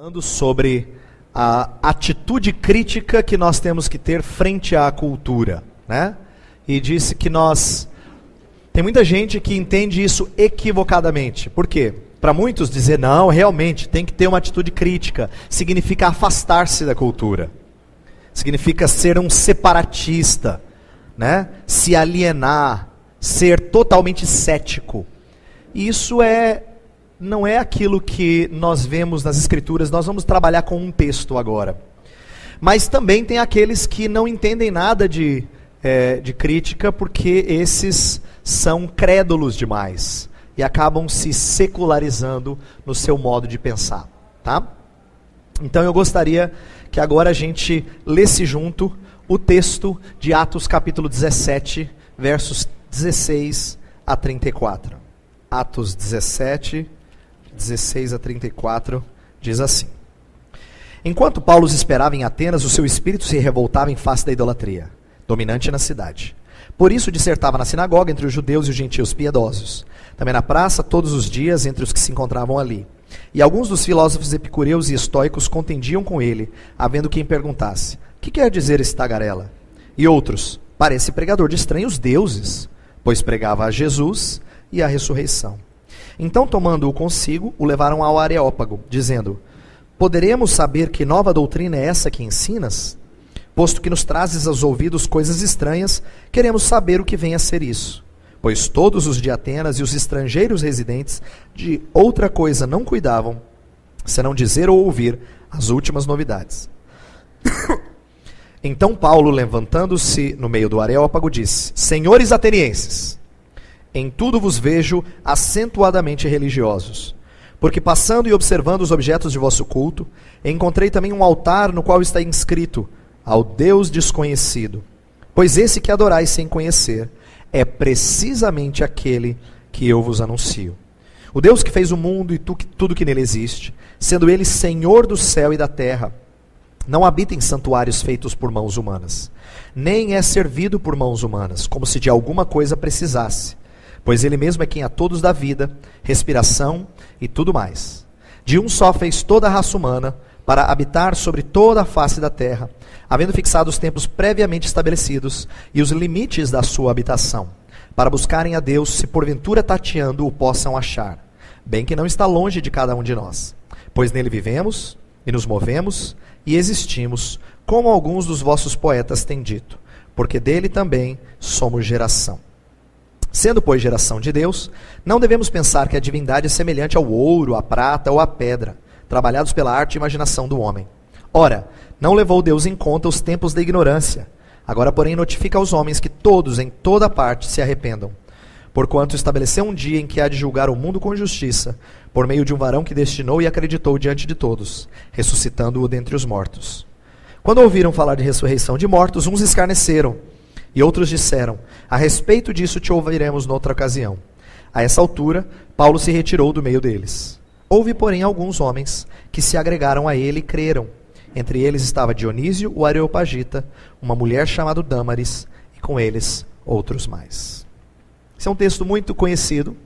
Falando sobre a atitude crítica que nós temos que ter frente à cultura, né? E disse que tem muita gente que entende isso equivocadamente. Por quê? Para muitos dizer, não, realmente, tem que ter uma atitude crítica. Significa afastar-se da cultura. Significa ser um separatista, né? Se alienar, ser totalmente cético. E isso não é aquilo que nós vemos nas Escrituras. Nós vamos trabalhar com um texto agora. Mas também tem aqueles que não entendem nada de crítica, porque esses são crédulos demais e acabam se secularizando no seu modo de pensar, tá? Então eu gostaria que agora a gente lesse junto o texto de Atos capítulo 17, versos 16 a 34. Atos 17, 16 a 34, diz assim: Enquanto Paulo os esperava em Atenas, o seu espírito se revoltava em face da idolatria, dominante na cidade. Por isso dissertava na sinagoga entre os judeus e os gentios piedosos. Também na praça, todos os dias, entre os que se encontravam ali. E alguns dos filósofos epicureus e estoicos contendiam com ele, havendo quem perguntasse: que quer dizer esse tagarela? E outros: parece pregador de estranhos deuses, pois pregava a Jesus e a ressurreição. Então, tomando-o consigo, o levaram ao Areópago, dizendo: Poderemos saber que nova doutrina é essa que ensinas? Posto que nos trazes aos ouvidos coisas estranhas, queremos saber o que vem a ser isso. Pois todos os de Atenas e os estrangeiros residentes de outra coisa não cuidavam, senão dizer ou ouvir as últimas novidades. Então Paulo, levantando-se no meio do Areópago, disse: Senhores atenienses, em tudo vos vejo acentuadamente religiosos, porque passando e observando os objetos de vosso culto, encontrei também um altar no qual está inscrito: ao Deus desconhecido. Pois esse que adorais sem conhecer é precisamente aquele que eu vos anuncio. O Deus que fez o mundo e tudo que nele existe, sendo ele Senhor do céu e da terra, não habita em santuários feitos por mãos humanas, nem é servido por mãos humanas, como se de alguma coisa precisasse, pois ele mesmo é quem a todos dá vida, respiração e tudo mais. De um só fez toda a raça humana, para habitar sobre toda a face da terra, havendo fixado os tempos previamente estabelecidos e os limites da sua habitação, para buscarem a Deus, se porventura tateando o possam achar, bem que não está longe de cada um de nós, pois nele vivemos e nos movemos e existimos, como alguns dos vossos poetas têm dito, porque dele também somos geração. Sendo, pois, geração de Deus, não devemos pensar que a divindade é semelhante ao ouro, à prata ou à pedra, trabalhados pela arte e imaginação do homem. Ora, não levou Deus em conta os tempos da ignorância. Agora, porém, notifica aos homens que todos, em toda parte, se arrependam. Porquanto estabeleceu um dia em que há de julgar o mundo com justiça, por meio de um varão que destinou e acreditou diante de todos, ressuscitando-o dentre os mortos. Quando ouviram falar de ressurreição de mortos, uns escarneceram, e outros disseram: a respeito disso te ouviremos noutra ocasião. A essa altura, Paulo se retirou do meio deles. Houve, porém, alguns homens que se agregaram a ele e creram. Entre eles estava Dionísio, o Areopagita, uma mulher chamada Dâmaris, e com eles outros mais. Esse é um texto muito conhecido,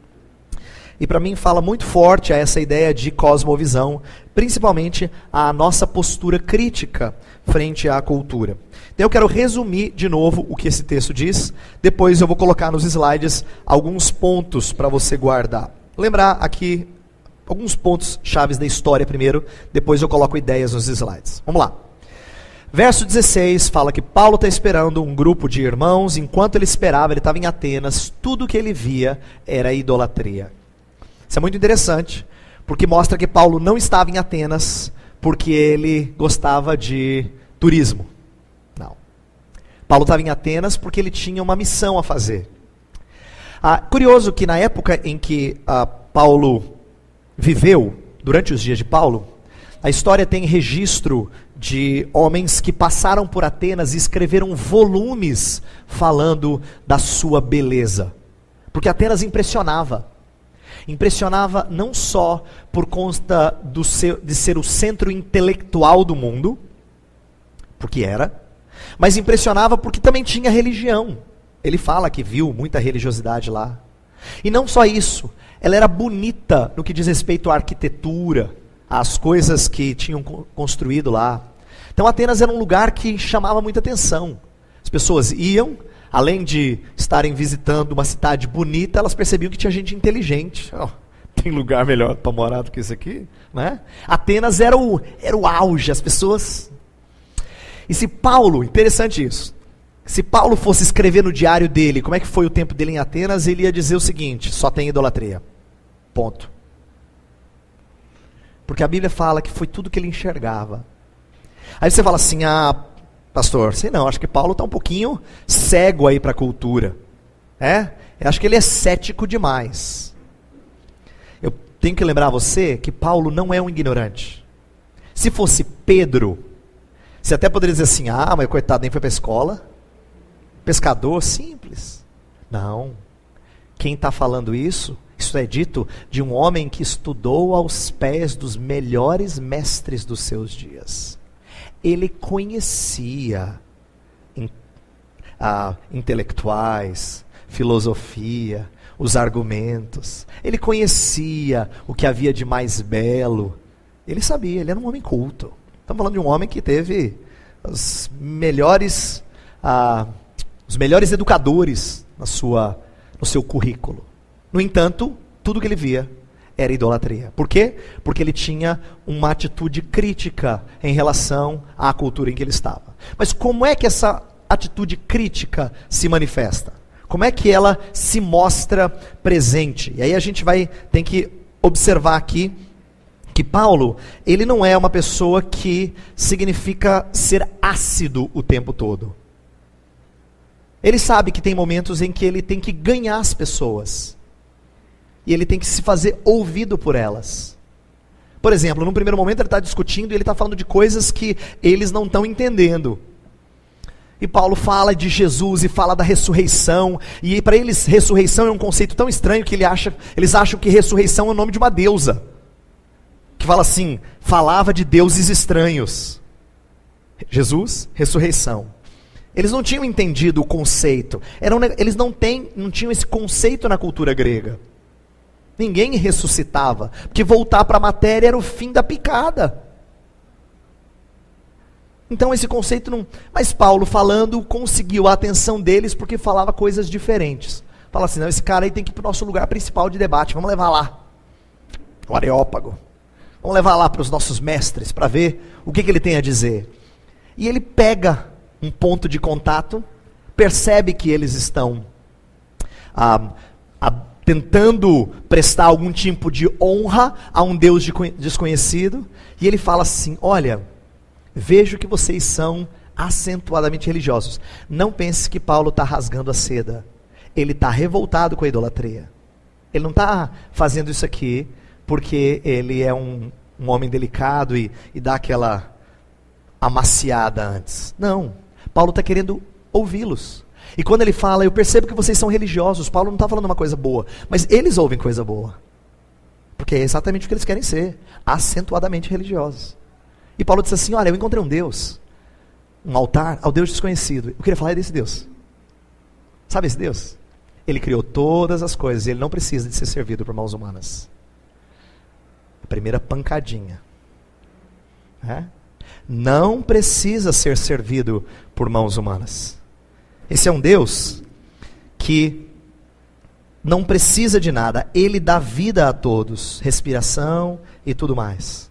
e para mim fala muito forte a essa ideia de cosmovisão, principalmente a nossa postura crítica frente à cultura. Então eu quero resumir de novo o que esse texto diz, depois eu vou colocar nos slides alguns pontos para você guardar. Lembrar aqui alguns pontos chaves da história primeiro, depois eu coloco ideias nos slides. Vamos lá. Verso 16 fala que Paulo está esperando um grupo de irmãos. Enquanto ele esperava, ele estava em Atenas, tudo que ele via era idolatria. Isso é muito interessante, porque mostra que Paulo não estava em Atenas porque ele gostava de turismo. Não. Paulo estava em Atenas porque ele tinha uma missão a fazer. Curioso que na época em que Paulo viveu, durante os dias de Paulo, a história tem registro de homens que passaram por Atenas e escreveram volumes falando da sua beleza. Porque Atenas impressionava. Impressionava não só por conta de ser o centro intelectual do mundo, porque era, mas impressionava porque também tinha religião. Ele fala que viu muita religiosidade lá. E não só isso, ela era bonita no que diz respeito à arquitetura, as coisas que tinham construído lá. Então Atenas era um lugar que chamava muita atenção. As pessoas iam, além de estarem visitando uma cidade bonita, elas percebiam que tinha gente inteligente. Oh, tem lugar melhor para morar do que isso aqui, né? Atenas era o auge, as pessoas... E se Paulo, interessante isso, se Paulo fosse escrever no diário dele como é que foi o tempo dele em Atenas, ele ia dizer o seguinte: só tem idolatria, ponto. Porque a Bíblia fala que foi tudo que ele enxergava. Aí você fala assim: ah, pastor, sei não, acho que Paulo está um pouquinho cego aí para a cultura. Eu acho que ele é cético demais. Eu tenho que lembrar você que Paulo não é um ignorante. Se fosse Pedro, você até poderia dizer assim: ah, mas coitado, nem foi para a escola. Pescador, simples. Não. Quem está falando isso é dito de um homem que estudou aos pés dos melhores mestres dos seus dias. Ele conhecia intelectuais, filosofia, os argumentos. Ele conhecia o que havia de mais belo. Ele sabia, ele era um homem culto. Estamos falando de um homem que teve os melhores educadores no seu currículo. No entanto, tudo que ele via era idolatria. Por quê? Porque ele tinha uma atitude crítica em relação à cultura em que ele estava. Mas como é que essa atitude crítica se manifesta? Como é que ela se mostra presente? E aí a gente tem que observar aqui que Paulo, ele não é uma pessoa que significa ser ácido o tempo todo. Ele sabe que tem momentos em que ele tem que ganhar as pessoas. E ele tem que se fazer ouvido por elas. Por exemplo, num primeiro momento ele está discutindo e ele está falando de coisas que eles não estão entendendo. E Paulo fala de Jesus e fala da ressurreição. E para eles ressurreição é um conceito tão estranho que eles acham que ressurreição é o nome de uma deusa. Que fala assim, falava de deuses estranhos. Jesus, ressurreição. Eles não tinham entendido o conceito. Eles não tinham esse conceito na cultura grega. Ninguém ressuscitava, porque voltar para a matéria era o fim da picada. Então esse conceito não... Mas Paulo falando conseguiu a atenção deles porque falava coisas diferentes. Fala assim, não, esse cara aí tem que ir para o nosso lugar principal de debate, vamos levar lá o Areópago. Vamos levar lá para os nossos mestres, para ver o que ele tem a dizer. E ele pega um ponto de contato, percebe que eles estão tentando prestar algum tipo de honra a um Deus desconhecido, e ele fala assim, olha, vejo que vocês são acentuadamente religiosos. Não pense que Paulo está rasgando a seda. Ele está revoltado com a idolatria. Ele não está fazendo isso aqui porque ele é um homem delicado e dá aquela amaciada antes. Não, Paulo está querendo ouvi-los. E quando ele fala, eu percebo que vocês são religiosos, Paulo não está falando uma coisa boa, mas eles ouvem coisa boa. Porque é exatamente o que eles querem ser, acentuadamente religiosos. E Paulo disse assim, olha, eu encontrei um Deus, um altar ao Deus desconhecido. Eu queria falar desse Deus. Sabe esse Deus? Ele criou todas as coisas e ele não precisa de ser servido por mãos humanas. A primeira pancadinha. Não precisa ser servido por mãos humanas. Esse é um Deus que não precisa de nada. Ele dá vida a todos, respiração e tudo mais.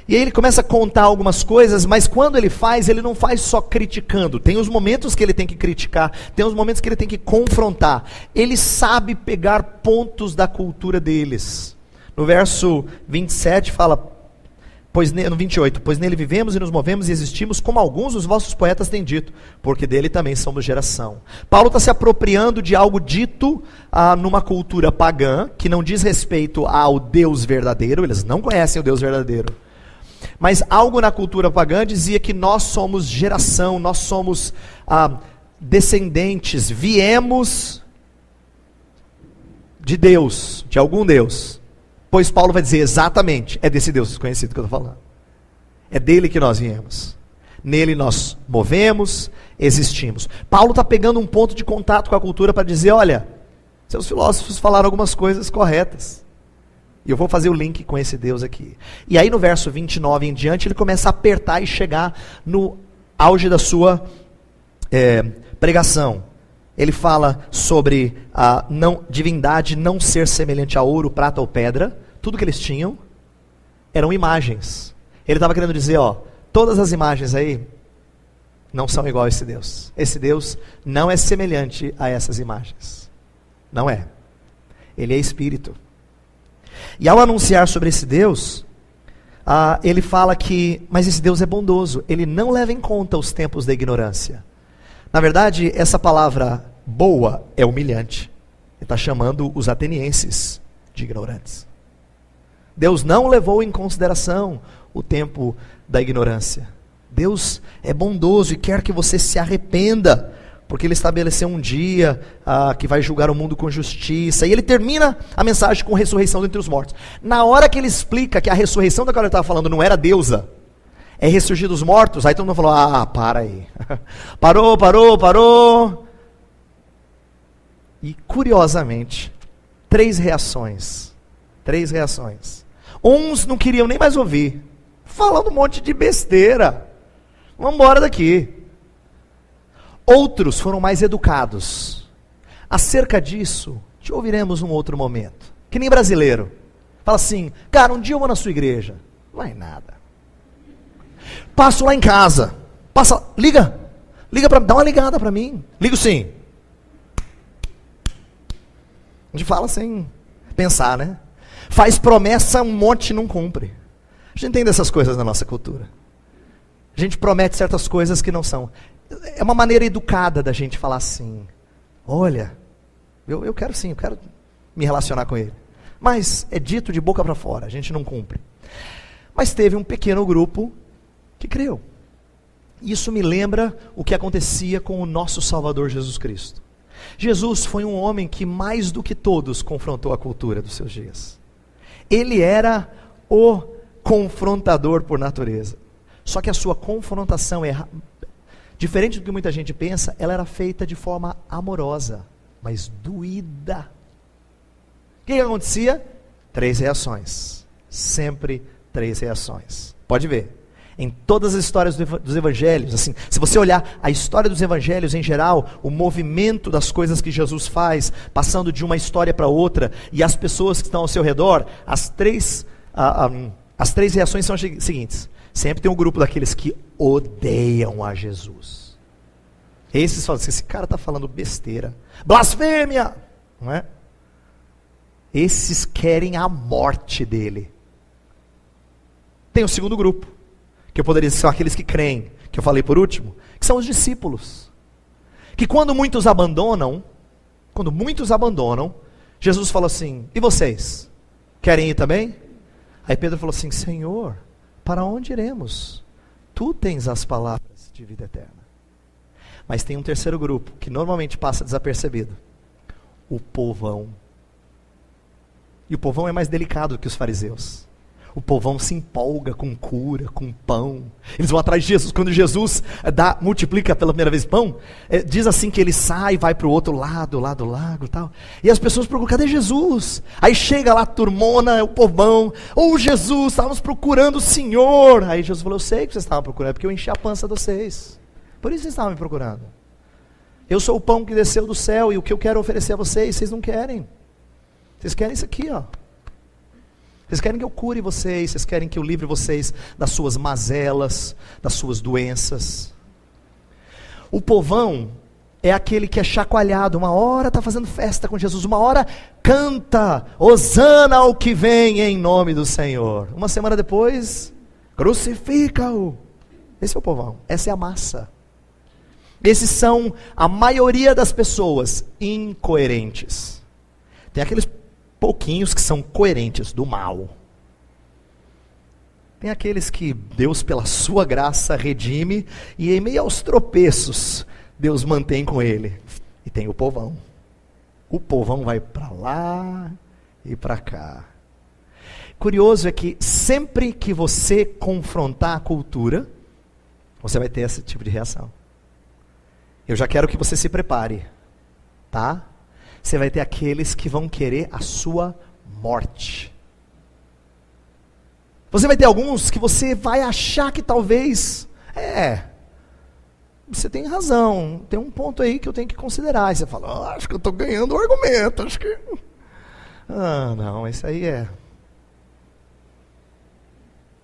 E aí ele começa a contar algumas coisas, mas quando ele faz, ele não faz só criticando. Tem os momentos que ele tem que criticar, tem os momentos que ele tem que confrontar. Ele sabe pegar pontos da cultura deles. No verso 27 fala, no 28, pois nele vivemos e nos movemos e existimos, como alguns dos vossos poetas têm dito, porque dele também somos geração. Paulo está se apropriando de algo dito numa cultura pagã, que não diz respeito ao Deus verdadeiro, eles não conhecem o Deus verdadeiro. Mas algo na cultura pagã dizia que nós somos geração, nós somos descendentes, viemos de Deus, de algum Deus. Pois Paulo vai dizer exatamente, é desse Deus desconhecido que eu estou falando. É dele que nós viemos. Nele nós movemos, existimos. Paulo está pegando um ponto de contato com a cultura para dizer, olha, seus filósofos falaram algumas coisas corretas. E eu vou fazer o link com esse Deus aqui. E aí no verso 29 em diante, ele começa a apertar e chegar no auge da sua pregação. Ele fala sobre a divindade não ser semelhante a ouro, prata ou pedra. Tudo que eles tinham eram imagens. Ele estava querendo dizer, todas as imagens aí não são igual a esse Deus. Esse Deus não é semelhante a essas imagens. Não é. Ele é espírito. E ao anunciar sobre esse Deus, ele fala mas esse Deus é bondoso, ele não leva em conta os tempos da ignorância. Na verdade, essa palavra boa é humilhante. Ele está chamando os atenienses de ignorantes. Deus não levou em consideração o tempo da ignorância. Deus é bondoso e quer que você se arrependa, porque ele estabeleceu um dia que vai julgar o mundo com justiça. E ele termina a mensagem com ressurreição dentre os mortos. Na hora que ele explica que a ressurreição da qual ele estava falando não era deusa, é ressurgir dos mortos, aí todo mundo falou, para aí. Parou. E curiosamente, três reações. Uns não queriam nem mais ouvir, falando um monte de besteira. Vamos embora daqui. Outros foram mais educados. Acerca disso, te ouviremos num outro momento. Que nem brasileiro. Fala assim, cara, um dia eu vou na sua igreja. Não vai nada. Passo lá em casa. Liga dá uma ligada para mim. Ligo sim. A gente fala sem pensar, né? Faz promessa, um monte e não cumpre. A gente tem dessas coisas na nossa cultura. A gente promete certas coisas que não são. É uma maneira educada da gente falar assim, olha, eu quero sim, eu quero me relacionar com ele. Mas é dito de boca para fora, a gente não cumpre. Mas teve um pequeno grupo que creu. Isso me lembra o que acontecia com o nosso Salvador Jesus Cristo. Jesus foi um homem que mais do que todos confrontou a cultura dos seus dias. Ele era o confrontador por natureza. Só que a sua confrontação diferente do que muita gente pensa, ela era feita de forma amorosa, mas doída. O que acontecia? 3 reações. Sempre 3 reações. Pode ver. Em todas as histórias dos evangelhos, assim, se você olhar a história dos evangelhos em geral, o movimento das coisas que Jesus faz, passando de uma história para outra, e as pessoas que estão ao seu redor, as três reações são as seguintes. Sempre tem um grupo daqueles que odeiam a Jesus. Esses falam assim, esse cara está falando besteira. Blasfêmia! Não é? Esses querem a morte dele. Tem o segundo grupo, que eu poderia dizer são aqueles que creem, que eu falei por último, que são os discípulos. Que quando muitos abandonam, Jesus fala assim, e vocês? Querem ir também? Aí Pedro falou assim, Senhor, para onde iremos? Tu tens as palavras de vida eterna. Mas tem um terceiro grupo, que normalmente passa desapercebido. O povão. E o povão é mais delicado que os fariseus. O povão se empolga com cura, com pão. Eles vão atrás de Jesus. Quando Jesus multiplica pela primeira vez pão, diz assim que ele sai e vai para o outro lado, lá do lago e tal. E as pessoas procuram, cadê Jesus? Aí chega lá a turmona, o povão. Jesus, estávamos procurando o Senhor. Aí Jesus falou, eu sei que vocês estavam procurando, porque eu enchi a pança de vocês. Por isso vocês estavam me procurando. Eu sou o pão que desceu do céu e o que eu quero oferecer a vocês, vocês não querem. Vocês querem isso aqui, ó. Vocês querem que eu cure vocês, vocês querem que eu livre vocês das suas mazelas, das suas doenças. O povão é aquele que é chacoalhado, uma hora está fazendo festa com Jesus, uma hora canta, hosana ao que vem em nome do Senhor. Uma semana depois, crucifica-o. Esse é o povão, essa é a massa. Esses são a maioria das pessoas incoerentes. Tem aqueles pouquinhos que são coerentes do mal. Tem aqueles que Deus pela sua graça redime e em meio aos tropeços Deus mantém com ele. E tem o povão. O povão vai para lá e para cá. Curioso é que sempre que você confrontar a cultura, você vai ter esse tipo de reação. Eu já quero que você se prepare, tá? Você vai ter aqueles que vão querer a sua morte. Você vai ter alguns que você vai achar que talvez, você tem razão, tem um ponto aí que eu tenho que considerar. E você fala, acho que eu estou ganhando o argumento, acho que... não, isso aí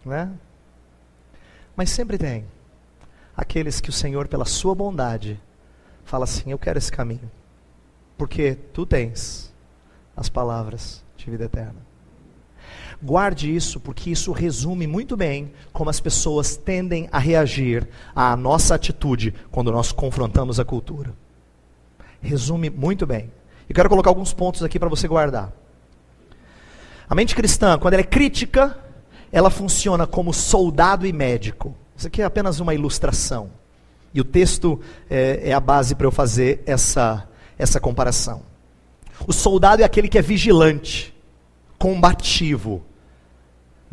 né? Mas sempre tem aqueles que o Senhor, pela sua bondade, fala assim, eu quero esse caminho, porque tu tens as palavras de vida eterna. Guarde isso, porque isso resume muito bem como as pessoas tendem a reagir à nossa atitude quando nós confrontamos a cultura. Resume muito bem. Eu quero colocar alguns pontos aqui para você guardar. A mente cristã, quando ela é crítica, ela funciona como soldado e médico. Isso aqui é apenas uma ilustração. E o texto é a base para eu fazer essa comparação. O soldado é aquele que é vigilante, combativo.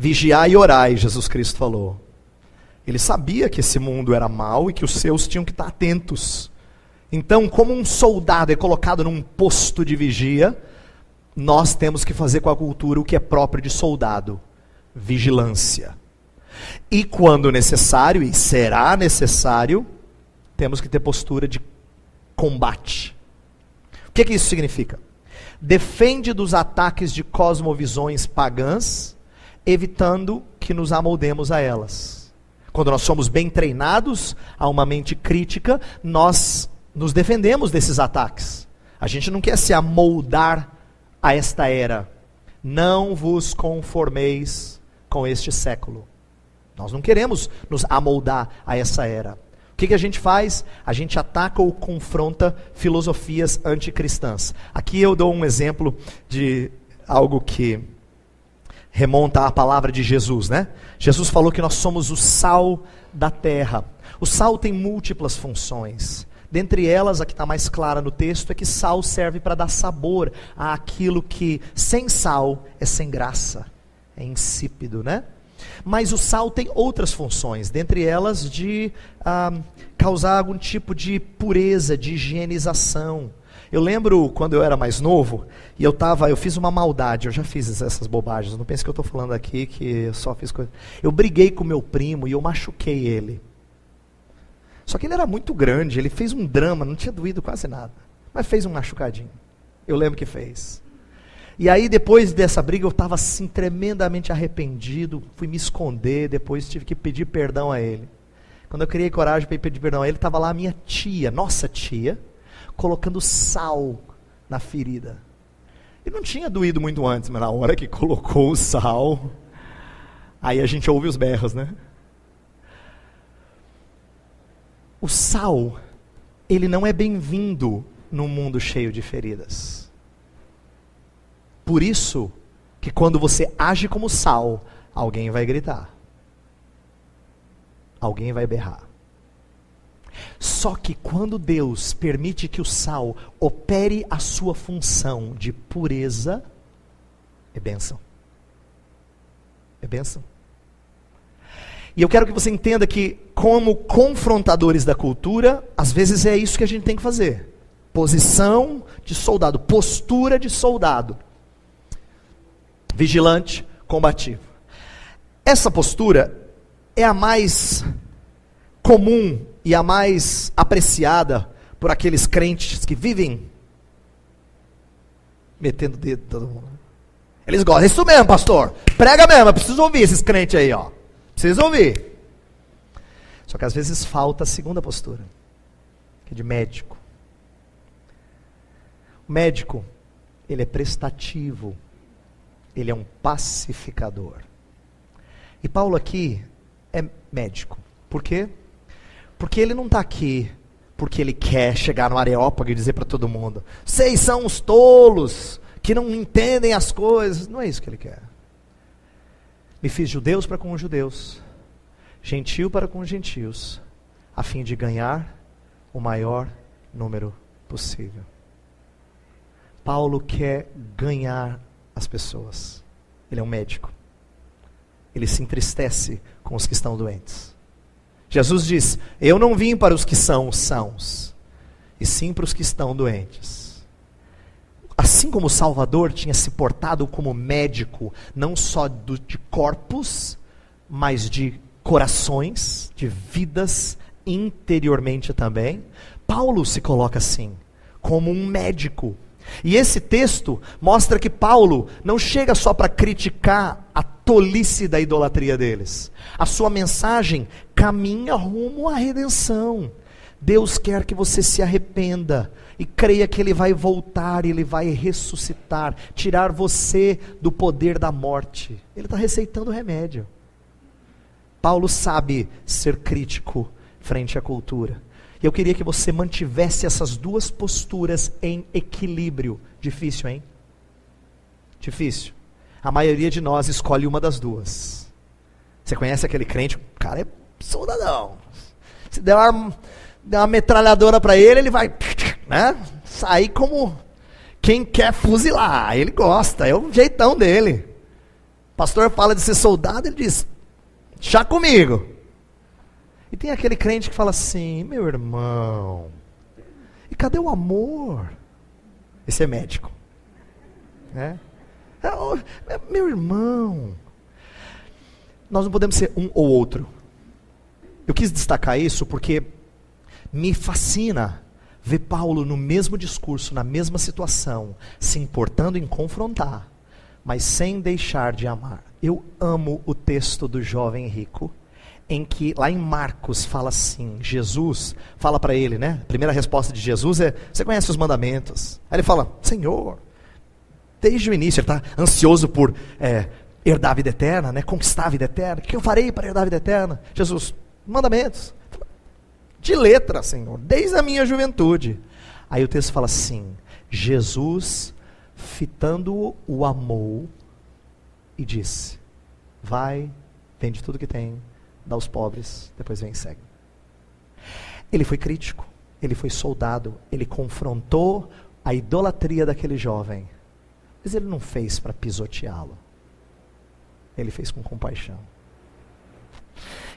Vigiai e orai, Jesus Cristo falou. Ele sabia que esse mundo era mau e que os seus tinham que estar atentos. Então, como um soldado é colocado num posto de vigia, nós temos que fazer com a cultura o que é próprio de soldado: vigilância. E quando necessário, e será necessário, temos que ter postura de combate. O que isso significa? Defende dos ataques de cosmovisões pagãs, evitando que nos amoldemos a elas. Quando nós somos bem treinados a uma mente crítica, nós nos defendemos desses ataques. A gente não quer se amoldar a esta era. Não vos conformeis com este século. Nós não queremos nos amoldar a essa era. O que a gente faz? A gente ataca ou confronta filosofias anticristãs. Aqui eu dou um exemplo de algo que remonta à palavra de Jesus, né? Jesus falou que nós somos o sal da terra. O sal tem múltiplas funções. Dentre elas, a que está mais clara no texto, é que sal serve para dar sabor àquilo que sem sal é sem graça, é insípido, né? Mas o sal tem outras funções, dentre elas de causar algum tipo de pureza, de higienização. Eu lembro quando eu era mais novo, e eu fiz uma maldade, eu já fiz essas bobagens, não pense que eu estou falando aqui que eu só fiz coisa. Eu briguei com meu primo e eu machuquei ele. Só que ele era muito grande, ele fez um drama, não tinha doído quase nada, mas fez um machucadinho. Eu lembro que fez. E aí depois dessa briga eu estava assim tremendamente arrependido, fui me esconder, depois tive que pedir perdão a ele. Quando eu criei coragem para pedir perdão a ele, estava lá a minha tia, nossa tia, colocando sal na ferida. E não tinha doído muito antes, mas na hora que colocou o sal, aí a gente ouve os berros, né? O sal, ele não é bem-vindo num mundo cheio de feridas. Por isso que quando você age como sal, alguém vai gritar. Alguém vai berrar. Só que quando Deus permite que o sal opere a sua função de pureza, é bênção. É bênção. E eu quero que você entenda que, como confrontadores da cultura, às vezes é isso que a gente tem que fazer. Posição de soldado, postura de soldado. Vigilante, combativo. Essa postura é a mais comum e a mais apreciada por aqueles crentes que vivem metendo o dedo em todo mundo. Eles gostam, é isso mesmo, pastor. Prega mesmo, eu preciso ouvir esses crentes aí, ó. Preciso ouvir. Só que às vezes falta a segunda postura, que é de médico. O médico, ele é prestativo. Ele é um pacificador. E Paulo aqui é médico. Por quê? Porque ele não está aqui porque ele quer chegar no Areópago e dizer para todo mundo: vocês são os tolos, que não entendem as coisas. Não é isso que ele quer. Me fiz judeus para com os judeus, gentil para com os gentios, a fim de ganhar o maior número possível. Paulo quer ganhar as pessoas. Ele é um médico. Ele se entristece com os que estão doentes. Jesus diz: eu não vim para os que são sãos, e sim para os que estão doentes. Assim como o Salvador tinha se portado como médico, não só de corpos, mas de corações, de vidas interiormente também. Paulo se coloca assim, como um médico. E esse texto mostra que Paulo não chega só para criticar a tolice da idolatria deles. A sua mensagem caminha rumo à redenção. Deus quer que você se arrependa e creia que Ele vai voltar, Ele vai ressuscitar, tirar você do poder da morte. Ele está receitando remédio. Paulo sabe ser crítico frente à cultura. E eu queria que você mantivesse essas duas posturas em equilíbrio. Difícil, hein? Difícil. A maioria de nós escolhe uma das duas. Você conhece aquele crente? O cara é soldadão. Se der uma metralhadora para ele, ele vai, né, sair como quem quer fuzilar. Ele gosta, é o jeitão dele. O pastor fala de ser soldado, ele diz, chá comigo. E tem aquele crente que fala assim, meu irmão, e cadê o amor? Esse é médico. Né? Meu irmão, nós não podemos ser um ou outro. Eu quis destacar isso porque me fascina ver Paulo no mesmo discurso, na mesma situação, se importando em confrontar, mas sem deixar de amar. Eu amo o texto do jovem rico, em que lá em Marcos fala assim, Jesus fala para ele, né? A primeira resposta de Jesus é, você conhece os mandamentos? Aí ele fala, Senhor, desde o início ele está ansioso por herdar a vida eterna, né? Conquistar a vida eterna. O que eu farei para herdar a vida eterna? Jesus, mandamentos. De letra, Senhor, desde a minha juventude. Aí o texto fala assim, Jesus, fitando-o, o amou e disse, vai, vende tudo que tem, dá aos pobres, depois vem e segue. Ele foi crítico, ele foi soldado, ele confrontou a idolatria daquele jovem, mas ele não fez para pisoteá-lo, ele fez com compaixão.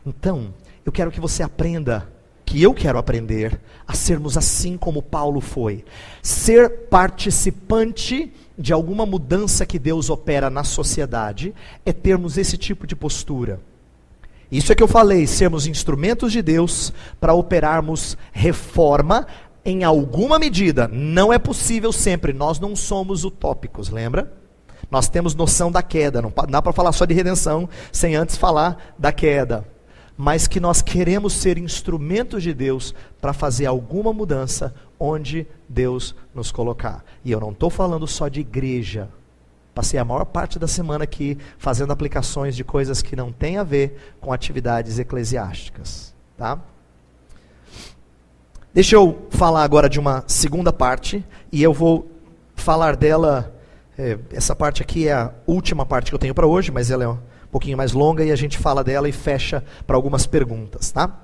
Então, eu quero que você aprenda, que eu quero aprender, a sermos assim como Paulo foi, ser participante de alguma mudança que Deus opera na sociedade, é termos esse tipo de postura. Isso é que eu falei, sermos instrumentos de Deus para operarmos reforma em alguma medida. Não é possível sempre, nós não somos utópicos, lembra? Nós temos noção da queda, não dá para falar só de redenção sem antes falar da queda. Mas que nós queremos ser instrumentos de Deus para fazer alguma mudança onde Deus nos colocar. E eu não estou falando só de igreja. Passei a maior parte da semana aqui fazendo aplicações de coisas que não têm a ver com atividades eclesiásticas. Tá? Deixa eu falar agora de uma segunda parte, e eu vou falar dela, essa parte aqui é a última parte que eu tenho para hoje, mas ela é um pouquinho mais longa e a gente fala dela e fecha para algumas perguntas. Tá?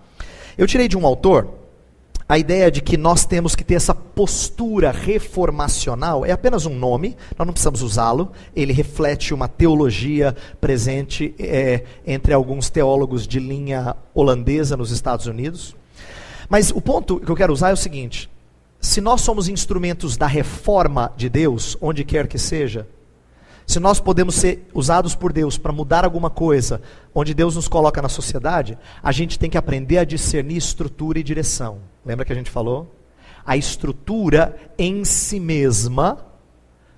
Eu tirei de um autor a ideia de que nós temos que ter essa postura reformacional, é apenas um nome, nós não precisamos usá-lo, ele reflete uma teologia presente entre alguns teólogos de linha holandesa nos Estados Unidos. Mas o ponto que eu quero usar é o seguinte, se nós somos instrumentos da reforma de Deus, onde quer que seja, se nós podemos ser usados por Deus para mudar alguma coisa, onde Deus nos coloca na sociedade, a gente tem que aprender a discernir estrutura e direção. Lembra que a gente falou? A estrutura em si mesma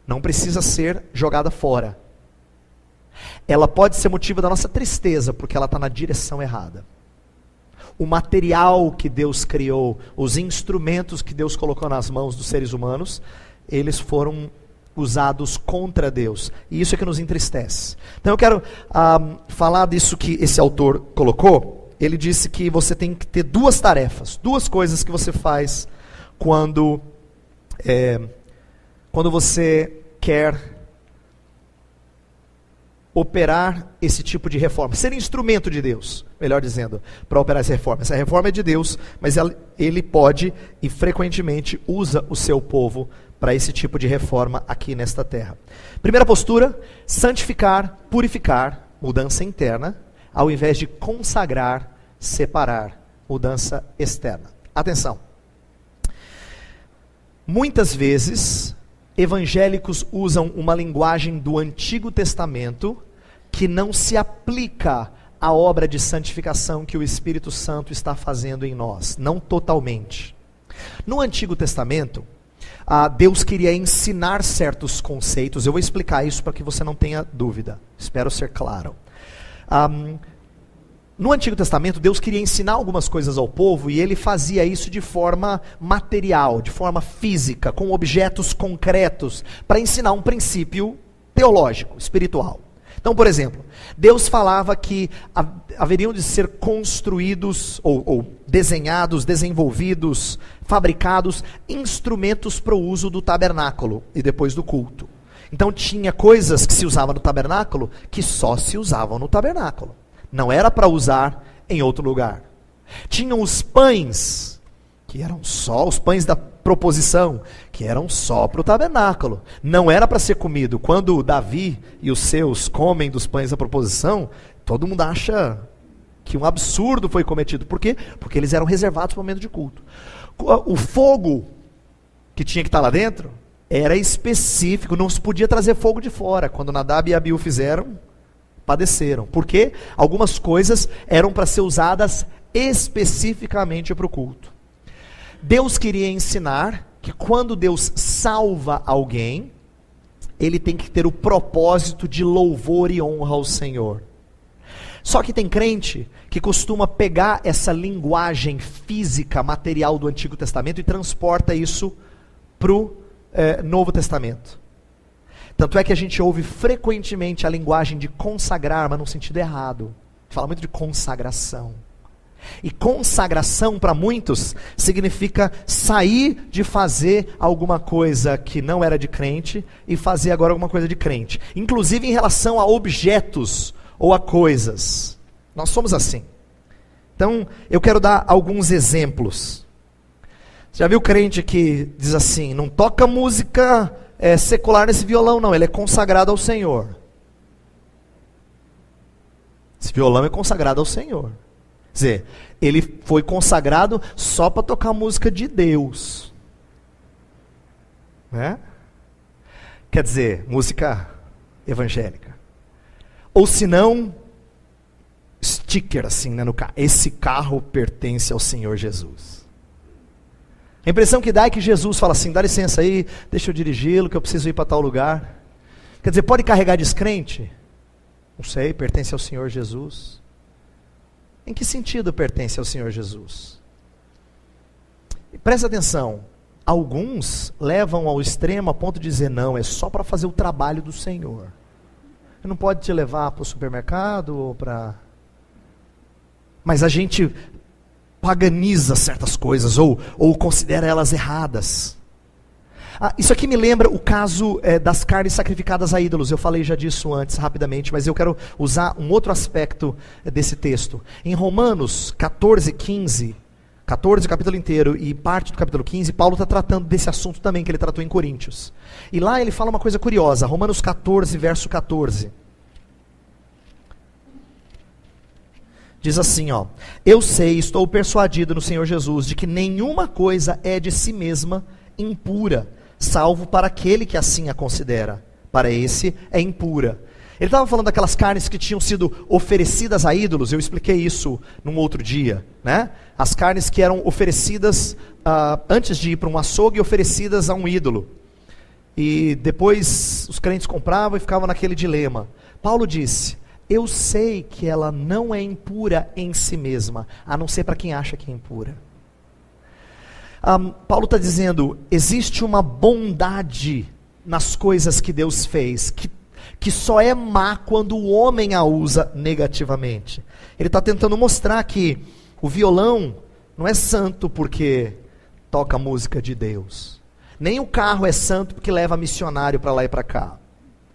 não precisa ser jogada fora. Ela pode ser motivo da nossa tristeza, porque ela está na direção errada. O material que Deus criou, os instrumentos que Deus colocou nas mãos dos seres humanos, eles foram usados contra Deus, e isso é que nos entristece. Então eu quero falar disso que esse autor colocou. Ele disse que você tem que ter duas tarefas, duas coisas que você faz quando você quer operar esse tipo de reforma, ser instrumento de Deus, melhor dizendo, para operar essa reforma. Essa reforma é de Deus, mas ele pode e frequentemente usa o seu povo para esse tipo de reforma aqui nesta terra. Primeira postura, santificar, purificar, mudança interna, ao invés de consagrar, separar, mudança externa. Atenção. Muitas vezes, evangélicos usam uma linguagem do Antigo Testamento que não se aplica a obra de santificação que o Espírito Santo está fazendo em nós, não totalmente. No Antigo Testamento, Deus queria ensinar certos conceitos. Eu vou explicar isso para que você não tenha dúvida, espero ser claro. No Antigo Testamento, Deus queria ensinar algumas coisas ao povo, e ele fazia isso de forma material, de forma física, com objetos concretos, para ensinar um princípio teológico, espiritual. Então, por exemplo, Deus falava que haveriam de ser construídos, ou desenhados, desenvolvidos, fabricados, instrumentos para o uso do tabernáculo e depois do culto. Então tinha coisas que se usavam no tabernáculo, que só se usavam no tabernáculo. Não era para usar em outro lugar. Tinham os pães, que eram só os pães da proposição, que eram só para o tabernáculo. Não era para ser comido. Quando Davi e os seus comem dos pães da proposição, todo mundo acha que um absurdo foi cometido. Por quê? Porque eles eram reservados para o momento de culto. O fogo que tinha que estar lá dentro era específico, não se podia trazer fogo de fora. Quando Nadab e Abiú fizeram, padeceram. Porque algumas coisas eram para ser usadas especificamente para o culto. Deus queria ensinar que quando Deus salva alguém, ele tem que ter o propósito de louvor e honra ao Senhor. Só que tem crente que costuma pegar essa linguagem física, material do Antigo Testamento e transporta isso para o Novo Testamento. Tanto é que a gente ouve frequentemente a linguagem de consagrar, mas no sentido errado. Fala muito de consagração. E consagração para muitos significa sair de fazer alguma coisa que não era de crente e fazer agora alguma coisa de crente. Inclusive em relação a objetos ou a coisas. Nós somos assim. Então eu quero dar alguns exemplos. Você já viu crente que diz assim, não toca música secular nesse violão não, ele é consagrado ao Senhor. Esse violão é consagrado ao Senhor. Quer dizer, ele foi consagrado só para tocar música de Deus. Né? Quer dizer, música evangélica. Ou se não, sticker assim, né, no carro. Esse carro pertence ao Senhor Jesus. A impressão que dá é que Jesus fala assim, dá licença aí, deixa eu dirigi-lo, que eu preciso ir para tal lugar. Quer dizer, pode carregar descrente? Não sei, pertence ao Senhor Jesus. Em que sentido pertence ao Senhor Jesus? E presta atenção, alguns levam ao extremo a ponto de dizer, não, é só para fazer o trabalho do Senhor. Ele não pode te levar para o supermercado ou para... Mas a gente paganiza certas coisas ou considera elas erradas. Isso aqui me lembra o caso das carnes sacrificadas a ídolos. Eu falei já disso antes, rapidamente, mas eu quero usar um outro aspecto desse texto. Em Romanos 14, 15, 14, o capítulo inteiro, e parte do capítulo 15, Paulo está tratando desse assunto também, que ele tratou em Coríntios. E lá ele fala uma coisa curiosa, Romanos 14, verso 14. Diz assim, ó, eu sei, estou persuadido no Senhor Jesus, de que nenhuma coisa é de si mesma impura, salvo para aquele que assim a considera. Para esse é impura. Ele estava falando daquelas carnes que tinham sido oferecidas a ídolos, eu expliquei isso num outro dia, né? As carnes que eram oferecidas antes de ir para um açougue, oferecidas a um ídolo. E depois os crentes compravam e ficavam naquele dilema. Paulo disse, eu sei que ela não é impura em si mesma, a não ser para quem acha que é impura. Paulo está dizendo, existe uma bondade nas coisas que Deus fez, que só é má quando o homem a usa negativamente. Ele está tentando mostrar que o violão não é santo porque toca a música de Deus. Nem o carro é santo porque leva missionário para lá e para cá.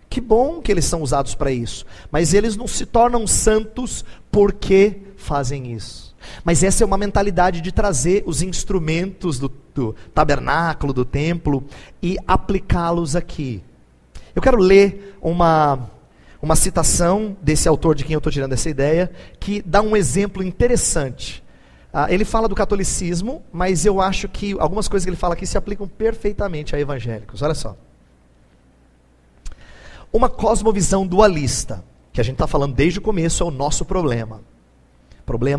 Que bom que eles são usados para isso. Mas eles não se tornam santos porque fazem isso. Mas essa é uma mentalidade de trazer os instrumentos do tabernáculo, do templo, e aplicá-los aqui. Eu quero ler uma citação desse autor de quem eu estou tirando essa ideia, que dá um exemplo interessante. Ele fala do catolicismo, mas eu acho que algumas coisas que ele fala aqui se aplicam perfeitamente a evangélicos. Olha só. Uma cosmovisão dualista que a gente está falando desde o começo, é o nosso problema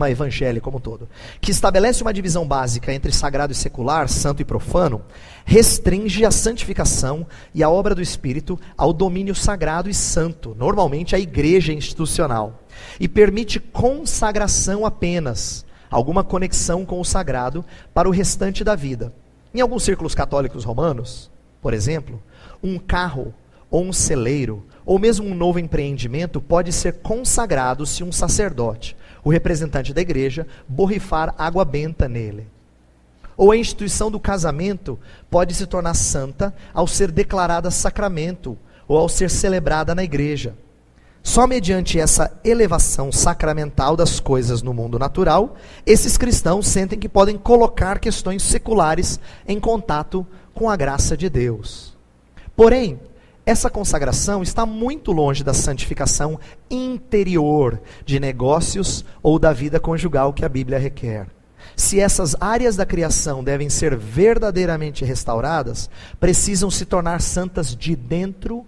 evangélico como um todo, que estabelece uma divisão básica entre sagrado e secular, santo e profano, restringe a santificação e a obra do Espírito ao domínio sagrado e santo, normalmente a igreja institucional, e permite consagração apenas, alguma conexão com o sagrado para o restante da vida. Em alguns círculos católicos romanos, por exemplo, um carro ou um celeiro, ou mesmo um novo empreendimento pode ser consagrado se um sacerdote, o representante da igreja, borrifar água benta nele. Ou a instituição do casamento pode se tornar santa ao ser declarada sacramento, ou ao ser celebrada na igreja. Só mediante essa elevação sacramental das coisas no mundo natural, esses cristãos sentem que podem colocar questões seculares em contato com a graça de Deus. Porém, essa consagração está muito longe da santificação interior de negócios ou da vida conjugal que a Bíblia requer. Se essas áreas da criação devem ser verdadeiramente restauradas, precisam se tornar santas de dentro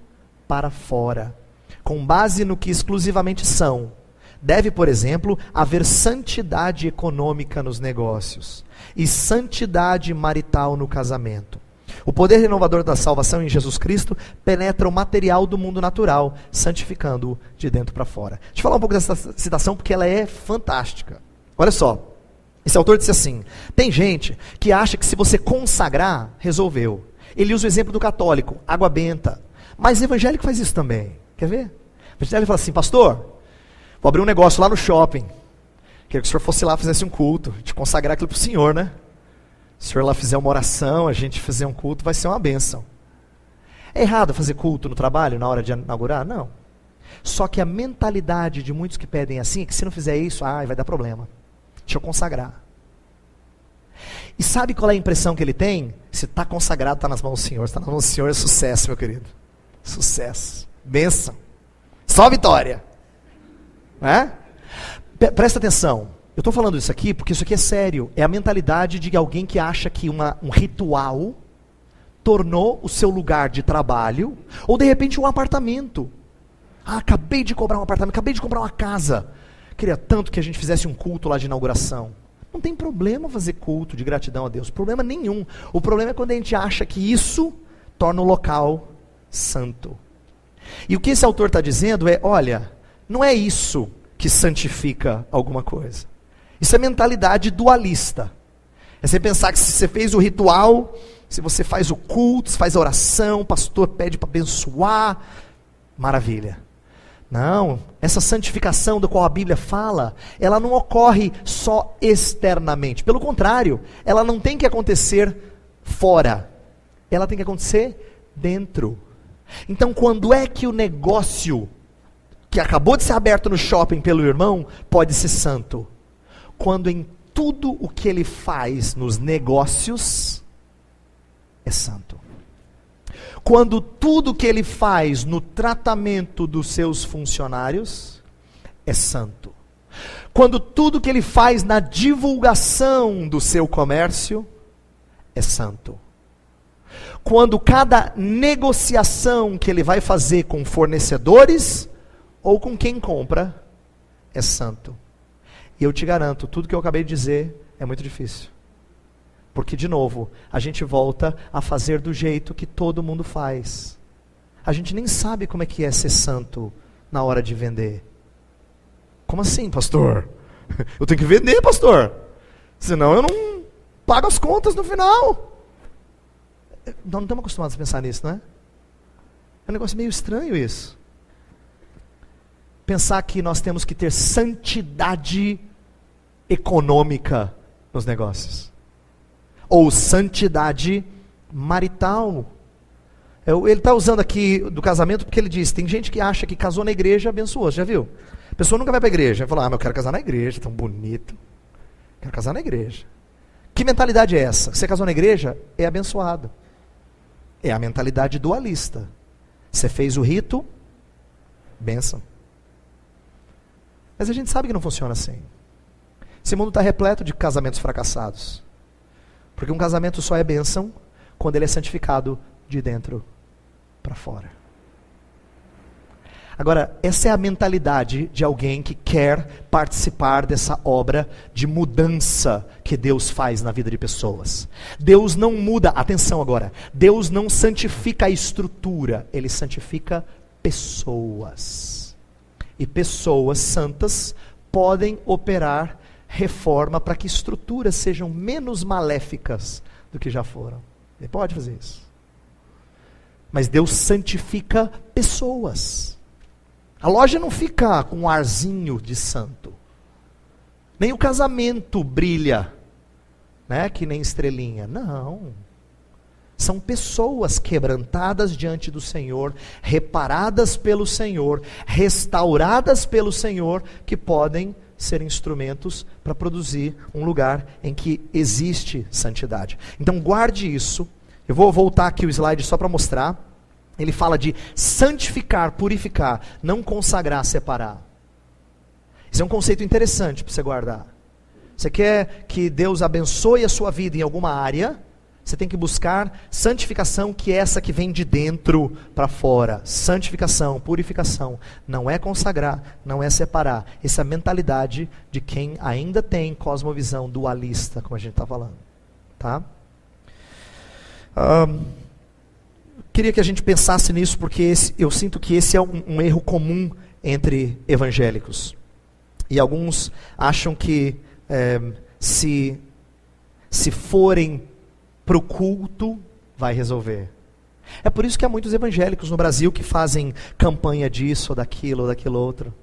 para fora, com base no que exclusivamente são. Deve, por exemplo, haver santidade econômica nos negócios e santidade marital no casamento. O poder renovador da salvação em Jesus Cristo penetra o material do mundo natural, santificando-o de dentro para fora. Deixa eu falar um pouco dessa citação porque ela é fantástica. Olha só, esse autor disse assim: tem gente que acha que se você consagrar, resolveu. Ele usa o exemplo do católico, água benta. Mas o evangélico faz isso também. Quer ver? O evangélico fala assim: pastor, vou abrir um negócio lá no shopping. Queria que o senhor fosse lá, fizesse um culto, te consagrar aquilo para o senhor, né? Se o senhor lá fizer uma oração, a gente fizer um culto, vai ser uma bênção. É errado fazer culto no trabalho na hora de inaugurar? Não. Só que a mentalidade de muitos que pedem assim é que se não fizer isso, vai dar problema. Deixa eu consagrar. E sabe qual é a impressão que ele tem? Se está consagrado, está nas mãos do Senhor. Se está nas mãos do Senhor, é sucesso, meu querido. Sucesso. Bênção. Só vitória. Presta atenção. Eu estou falando isso aqui porque isso aqui é sério. É a mentalidade de alguém que acha que um ritual tornou o seu lugar de trabalho, ou de repente um apartamento. Acabei de comprar um apartamento, acabei de comprar uma casa. Queria tanto que a gente fizesse um culto lá de inauguração. Não tem problema fazer culto de gratidão a Deus, problema nenhum. O problema é quando a gente acha que isso torna o local santo. E o que esse autor está dizendo é, olha, não é isso que santifica alguma coisa. Isso é mentalidade dualista. É você pensar que se você fez o ritual, se você faz o culto, se faz a oração, o pastor pede para abençoar, maravilha. Não, essa santificação do qual a Bíblia fala, ela não ocorre só externamente. Pelo contrário, ela não tem que acontecer fora. Ela tem que acontecer dentro. Então, quando é que o negócio que acabou de ser aberto no shopping pelo irmão pode ser santo? Quando em tudo o que ele faz nos negócios é santo. Quando tudo que ele faz no tratamento dos seus funcionários é santo. Quando tudo que ele faz na divulgação do seu comércio é santo. Quando cada negociação que ele vai fazer com fornecedores ou com quem compra é santo. E eu te garanto, tudo que eu acabei de dizer é muito difícil. Porque, de novo, a gente volta a fazer do jeito que todo mundo faz. A gente nem sabe como é que é ser santo na hora de vender. Como assim, pastor? Eu tenho que vender, pastor. Senão eu não pago as contas no final. Nós não estamos acostumados a pensar nisso, não é? É um negócio meio estranho isso. Pensar que nós temos que ter santidade econômica nos negócios. Ou santidade marital. Ele está usando aqui do casamento porque ele diz, tem gente que acha que casou na igreja abençoou, já viu? A pessoa nunca vai para a igreja, vai falar, mas eu quero casar na igreja, tão bonito. Quero casar na igreja. Que mentalidade é essa? Você casou na igreja? É abençoado. É a mentalidade dualista. Você fez o rito, bênção. Mas a gente sabe que não funciona assim. Esse mundo está repleto de casamentos fracassados. Porque um casamento só é bênção quando ele é santificado de dentro para fora. Agora, essa é a mentalidade de alguém que quer participar dessa obra de mudança que Deus faz na vida de pessoas. Deus não muda, atenção agora, Deus não santifica a estrutura, Ele santifica pessoas. E pessoas santas podem operar reforma para que estruturas sejam menos maléficas do que já foram. Ele pode fazer isso. Mas Deus santifica pessoas. A loja não fica com um arzinho de santo. Nem o casamento brilha, né, que nem estrelinha. Não. São pessoas quebrantadas diante do Senhor, reparadas pelo Senhor, restauradas pelo Senhor, que podem ser instrumentos para produzir um lugar em que existe santidade. Então guarde isso. Eu vou voltar aqui o slide só para mostrar. Ele fala de santificar, purificar, não consagrar, separar. Isso é um conceito interessante para você guardar. Você quer que Deus abençoe a sua vida em alguma área, você tem que buscar santificação, que é essa que vem de dentro para fora. Santificação, purificação. Não é consagrar, não é separar. Essa é a mentalidade de quem ainda tem cosmovisão dualista, como a gente está falando. Tá? Queria que a gente pensasse nisso, porque eu sinto que esse é um erro comum entre evangélicos. E alguns acham que se forem para o culto, vai resolver. É por isso que há muitos evangélicos no Brasil que fazem campanha disso, ou daquilo outro.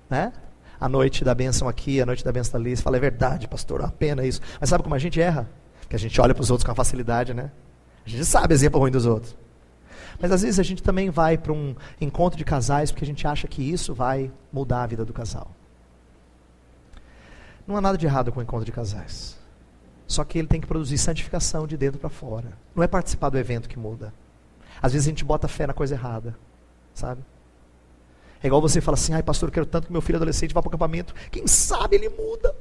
Né? A noite da bênção aqui, a noite da bênção ali. Você fala, é verdade, pastor, é uma pena isso. Mas sabe como a gente erra? Que a gente olha para os outros com facilidade, né? A gente sabe exemplo ruim dos outros. Mas às vezes a gente também vai para um encontro de casais porque a gente acha que isso vai mudar a vida do casal. Não há nada de errado com o encontro de casais. Só que ele tem que produzir santificação de dentro para fora. Não é participar do evento que muda. Às vezes a gente bota fé na coisa errada, sabe? É igual você fala assim, ai pastor, eu quero tanto que meu filho adolescente vá para o acampamento. Quem sabe ele muda.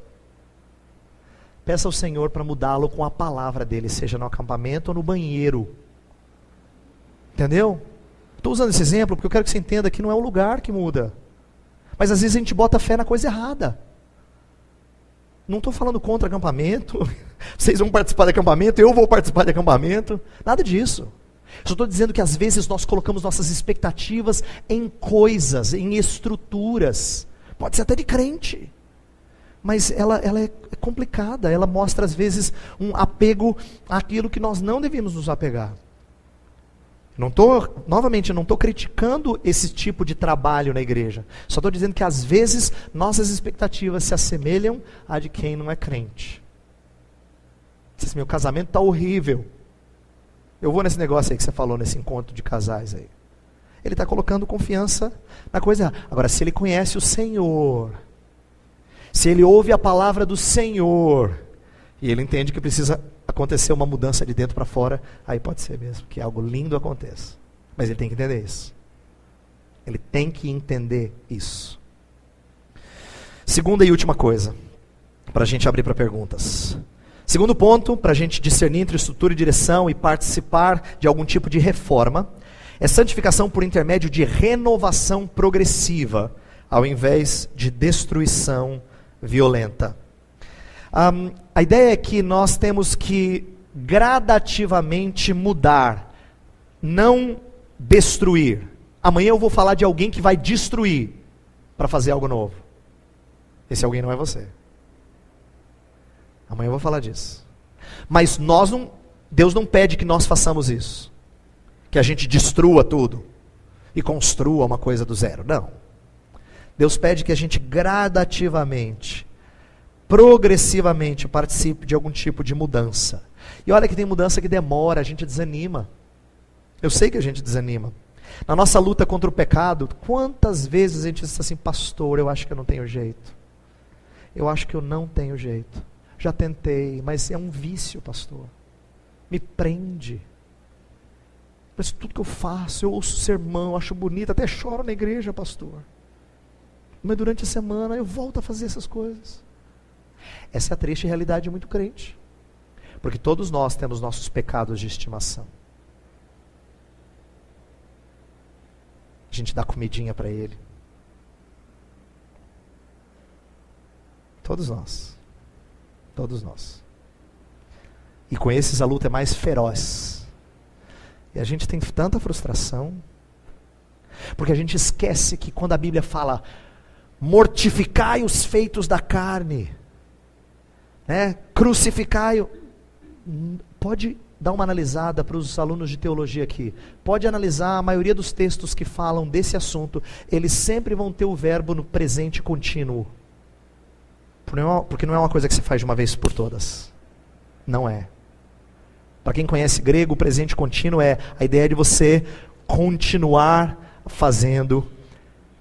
Peça ao Senhor para mudá-lo com a palavra dele, seja no acampamento ou no banheiro. Entendeu? Estou usando esse exemplo porque eu quero que você entenda que não é o lugar que muda. Mas às vezes a gente bota fé na coisa errada. Não estou falando contra acampamento, vocês vão participar de acampamento, eu vou participar de acampamento, nada disso. Só estou dizendo que às vezes nós colocamos nossas expectativas em coisas, em estruturas, pode ser até de crente, mas ela é complicada, ela mostra às vezes um apego àquilo que nós não devíamos nos apegar. Novamente, eu não estou criticando esse tipo de trabalho na igreja. Só estou dizendo que às vezes nossas expectativas se assemelham à de quem não é crente. Diz, meu casamento está horrível. Eu vou nesse negócio aí que você falou, nesse encontro de casais aí. Ele está colocando confiança na coisa. Agora, se ele conhece o Senhor, se ele ouve a palavra do Senhor, e ele entende que precisa acontecer uma mudança de dentro para fora, aí pode ser mesmo que algo lindo aconteça. Mas ele tem que entender isso. Ele tem que entender isso. Segunda e última coisa, para a gente abrir para perguntas. Segundo ponto, para a gente discernir entre estrutura e direção e participar de algum tipo de reforma, é santificação por intermédio de renovação progressiva, ao invés de destruição violenta. A ideia é que nós temos que gradativamente mudar, não destruir. Amanhã eu vou falar de alguém que vai destruir para fazer algo novo. Esse alguém não é você. Amanhã eu vou falar disso. Mas Deus não pede que nós façamos isso. Que a gente destrua tudo e construa uma coisa do zero. Não. Deus pede que a gente gradativamente, progressivamente participe de algum tipo de mudança. E olha que tem mudança que demora, a gente desanima. Eu sei que a gente desanima. Na nossa luta contra o pecado, quantas vezes a gente diz assim, pastor, eu acho que eu não tenho jeito. Eu acho que eu não tenho jeito. Já tentei, mas é um vício, pastor. Me prende. Mas tudo que eu faço, eu ouço sermão, eu acho bonito, até choro na igreja, pastor. Mas durante a semana eu volto a fazer essas coisas. Essa é a triste realidade de muito crente. Porque todos nós temos nossos pecados de estimação. A gente dá comidinha para ele. Todos nós. Todos nós. E com esses a luta é mais feroz. E a gente tem tanta frustração. Porque a gente esquece que quando a Bíblia fala mortificai os feitos da carne, né? Crucificai. Pode dar uma analisada para os alunos de teologia aqui. Pode analisar a maioria dos textos que falam desse assunto. Eles sempre vão ter o verbo no presente contínuo. Porque não é uma coisa que se faz de uma vez por todas. Não é. Para quem conhece grego, o presente contínuo é a ideia de você continuar fazendo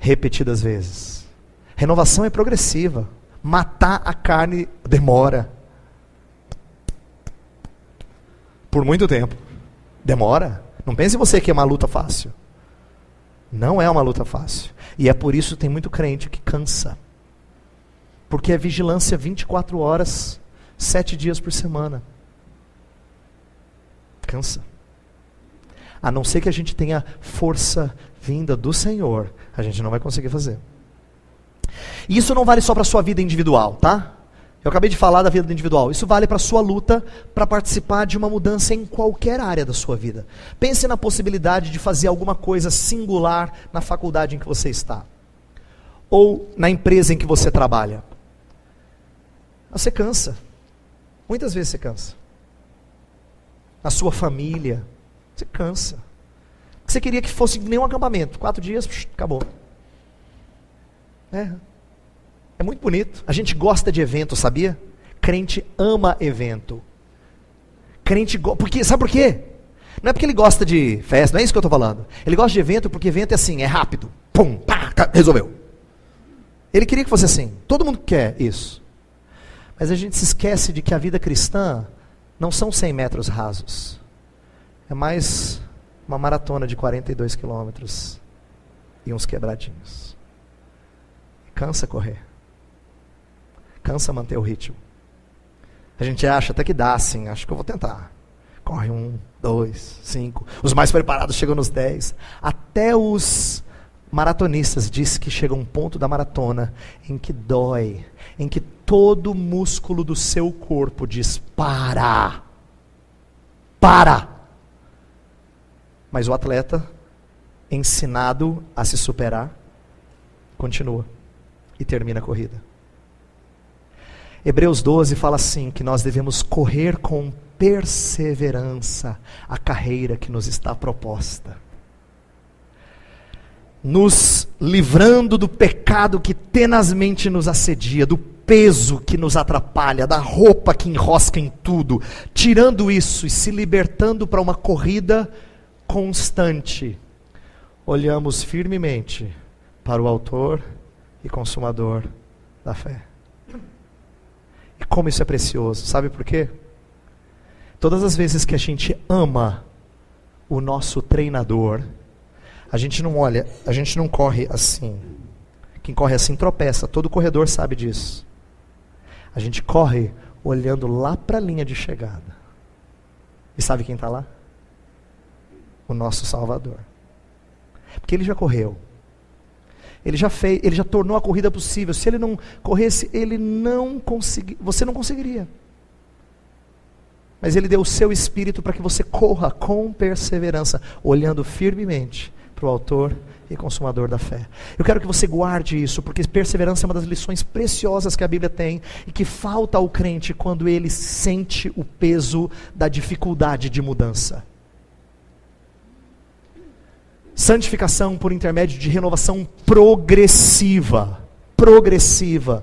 repetidas vezes. Renovação é progressiva. Matar a carne demora. Por muito tempo. Demora. Não pense você que é uma luta fácil. Não é uma luta fácil. E é por isso que tem muito crente que cansa. Porque é vigilância 24 horas, 7 dias por semana. Cansa. A não ser que a gente tenha força vinda do Senhor, a gente não vai conseguir fazer. E isso não vale só para a sua vida individual, tá? Eu acabei de falar da vida individual. Isso vale para a sua luta para participar de uma mudança em qualquer área da sua vida. Pense na possibilidade de fazer alguma coisa singular na faculdade em que você está. Ou na empresa em que você trabalha. Você cansa. Muitas vezes você cansa. Na sua família, você cansa. Você queria que fosse nenhum acampamento. 4 dias, acabou. É muito bonito. A gente gosta de evento, sabia? Crente ama evento. Sabe por quê? Não é porque ele gosta de festa, não é isso que eu estou falando. Ele gosta de evento porque evento é assim, é rápido. Pum, pá, resolveu. Ele queria que fosse assim. Todo mundo quer isso. Mas a gente se esquece de que a vida cristã não são 100 metros rasos. É mais uma maratona de 42 quilômetros e uns quebradinhos. Cansa correr. Cansa manter o ritmo. A gente acha até que dá, assim, acho que eu vou tentar. Corre 1, 2, 5. Os mais preparados chegam nos 10. Até os maratonistas dizem que chega um ponto da maratona em que dói, em que todo músculo do seu corpo diz para. Para. Mas o atleta, ensinado a se superar, continua e termina a corrida. Hebreus 12 fala assim, que nós devemos correr com perseverança a carreira que nos está proposta. Nos livrando do pecado que tenazmente nos assedia, do peso que nos atrapalha, da roupa que enrosca em tudo, tirando isso e se libertando para uma corrida constante. Olhamos firmemente para o autor e consumador da fé. E como isso é precioso, sabe por quê? Todas as vezes que a gente ama o nosso treinador, a gente não olha, a gente não corre assim. Quem corre assim tropeça, todo corredor sabe disso. A gente corre olhando lá para a linha de chegada. E sabe quem está lá? O nosso Salvador. Porque ele já correu. Ele já fez, ele já tornou a corrida possível. Se ele não corresse, você não conseguiria. Mas ele deu o seu espírito para que você corra com perseverança, olhando firmemente para o autor e consumador da fé. Eu quero que você guarde isso, porque perseverança é uma das lições preciosas que a Bíblia tem e que falta ao crente quando ele sente o peso da dificuldade de mudança. Santificação por intermédio de renovação progressiva. Progressiva.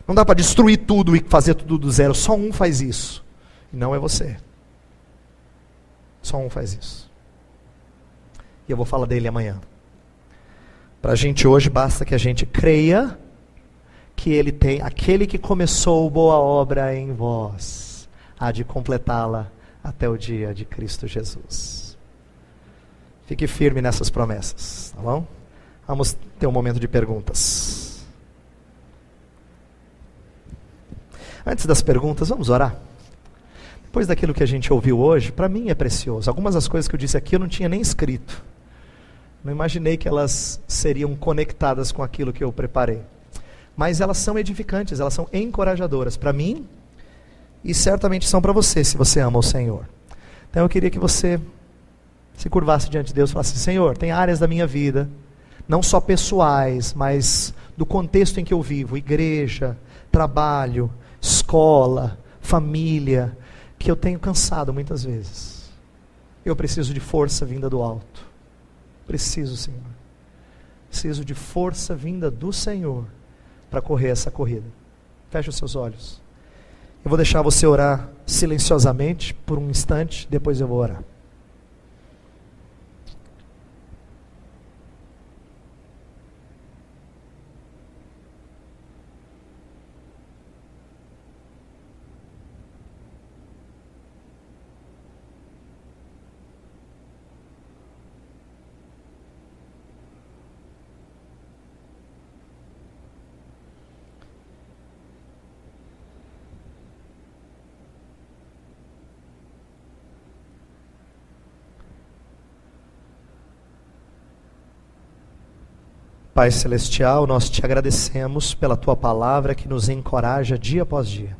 Não dá para destruir tudo e fazer tudo do zero. Só um faz isso. E não é você. Só um faz isso. E eu vou falar dele amanhã. Para a gente hoje basta que a gente creia que ele tem, aquele que começou boa obra em vós, há de completá-la até o dia de Cristo Jesus. Fique firme nessas promessas, tá bom? Vamos ter um momento de perguntas. Antes das perguntas, vamos orar? Depois daquilo que a gente ouviu hoje, para mim é precioso. Algumas das coisas que eu disse aqui eu não tinha nem escrito. Não imaginei que elas seriam conectadas com aquilo que eu preparei. Mas elas são edificantes, elas são encorajadoras para mim e certamente são para você, se você ama o Senhor. Então eu queria que você se curvasse diante de Deus e falasse: Senhor, tem áreas da minha vida, não só pessoais, mas do contexto em que eu vivo, igreja, trabalho, escola, família, que eu tenho cansado muitas vezes. Eu preciso de força vinda do alto. Preciso, Senhor. Preciso de força vinda do Senhor para correr essa corrida. Feche os seus olhos. Eu vou deixar você orar silenciosamente por um instante, depois eu vou orar. Pai Celestial, nós te agradecemos pela Tua palavra que nos encoraja dia após dia.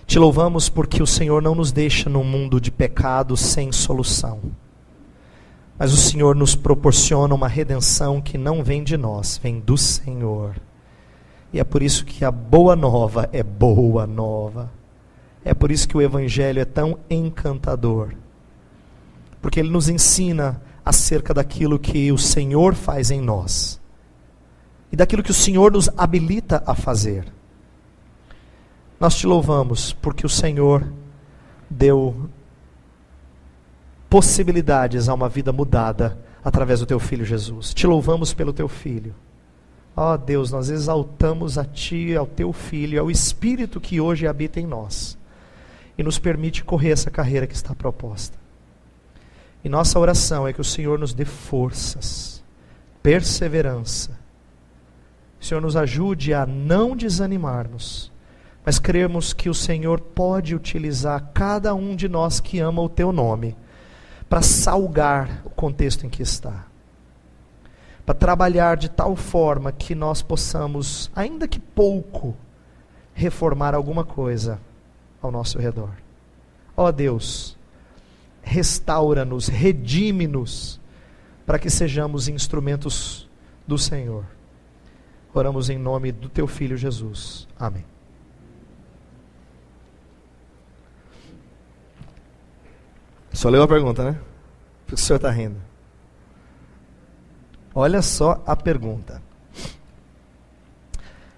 Te louvamos porque o Senhor não nos deixa num mundo de pecado sem solução. Mas o Senhor nos proporciona uma redenção que não vem de nós, vem do Senhor. E é por isso que a boa nova é boa nova. É por isso que o Evangelho é tão encantador. Porque ele nos ensina acerca daquilo que o Senhor faz em nós e daquilo que o Senhor nos habilita a fazer. Nós te louvamos porque o Senhor deu possibilidades a uma vida mudada através do teu Filho Jesus. Te louvamos pelo teu Filho. Ó Deus, nós exaltamos a Ti, ao teu Filho, ao Espírito que hoje habita em nós e nos permite correr essa carreira que está proposta. E nossa oração é que o Senhor nos dê forças, perseverança. O Senhor nos ajude a não desanimarmos, mas cremos que o Senhor pode utilizar cada um de nós que ama o Teu nome para salgar o contexto em que está. Para trabalhar de tal forma que nós possamos, ainda que pouco, reformar alguma coisa ao nosso redor. Ó Deus, restaura-nos, redime-nos, para que sejamos instrumentos do Senhor. Oramos em nome do Teu Filho Jesus. Amém. Só leu a pergunta, né? Por que o senhor está rindo? Olha só a pergunta.